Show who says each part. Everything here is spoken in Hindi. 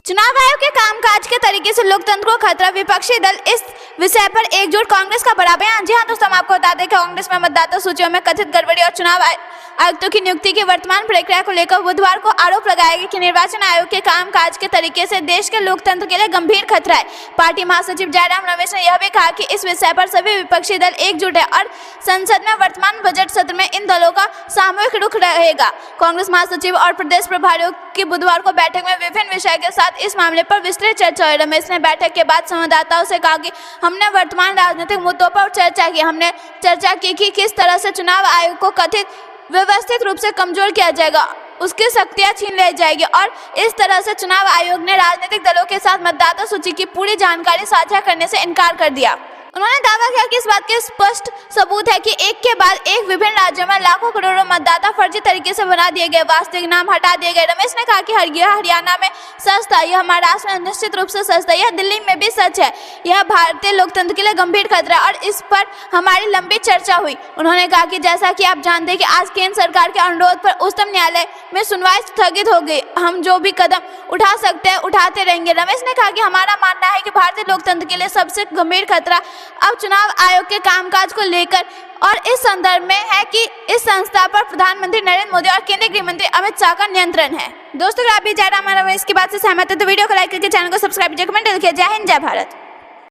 Speaker 1: चुनाव आयोग के कामकाज के तरीके से लोकतंत्र को खतरा, विपक्षी दल इस विषय पर एकजुट, कांग्रेस का बड़ा बयान। जी हां दोस्तों, हम आपको बता दें कि कांग्रेस में मतदाता सूचियों में कथित गड़बड़ी और चुनाव आयुक्तों की नियुक्ति की वर्तमान प्रक्रिया को लेकर बुधवार को आरोप लगाया गया कि निर्वाचन आयोग के कामकाज के तरीके से देश के लोकतंत्र के लिए गंभीर खतरा है। पार्टी महासचिव जयराम रमेश ने यह भी कहा कि इस विषय पर सभी विपक्षी दल एकजुट है और संसद में वर्तमान बजट सत्र में इन दलों का सामूहिक रुख रहेगा। कांग्रेस महासचिव और प्रदेश प्रभारियों की बुधवार को बैठक में विभिन्न विषय के साथ इस मामले पर विस्तृत चर्चा हुई। रमेश ने बैठक के बाद संवाददाताओं से कहा कि हमने वर्तमान राजनीतिक मुद्दों पर चर्चा की। हमने चर्चा की कि किस तरह से चुनाव आयोग को कथित व्यवस्थित रूप से कमजोर किया जाएगा, उसकी शक्तियां छीन ली जाएगी और इस तरह से चुनाव आयोग ने राजनीतिक दलों के साथ मतदाता सूची की पूरी जानकारी साझा करने से इनकार कर दिया। उन्होंने दावा किया कि इस बात के स्पष्ट सबूत है कि एक के बाद एक विभिन्न राज्यों में लाखों करोड़ों मतदाता फर्जी तरीके से बना दिए गए, वास्तविक नाम हटा दिए गए। रमेश ने कहा कि हरियाणा में सच था, यह महाराष्ट्र में निश्चित रूप से सच था, यह दिल्ली में भी सच है। यह भारतीय लोकतंत्र के लिए गंभीर खतरा और इस पर हमारी लंबी चर्चा हुई। उन्होंने कहा कि जैसा कि आप जानते हैं कि आज केंद्र सरकार के अनुरोध पर उच्चतम न्यायालय में सुनवाई स्थगित हो गई। हम जो भी कदम उठा सकते हैं उठाते रहेंगे। रमेश ने कहा कि हमारा मानना है कि भारतीय लोकतंत्र के लिए सबसे गंभीर खतरा अब चुनाव आयोग के कामकाज को लेकर और इस संदर्भ में है कि इस संस्था पर प्रधानमंत्री नरेंद्र मोदी और केंद्रीय गृह मंत्री अमित शाह का नियंत्रण है। दोस्तों, अगर आप भी जयराम रमेश की बात से सहमत है तो वीडियो को लाइक करके चैनल को सब्सक्राइब कीजिए, कमेंट लिखिए। जय हिंद, जय भारत।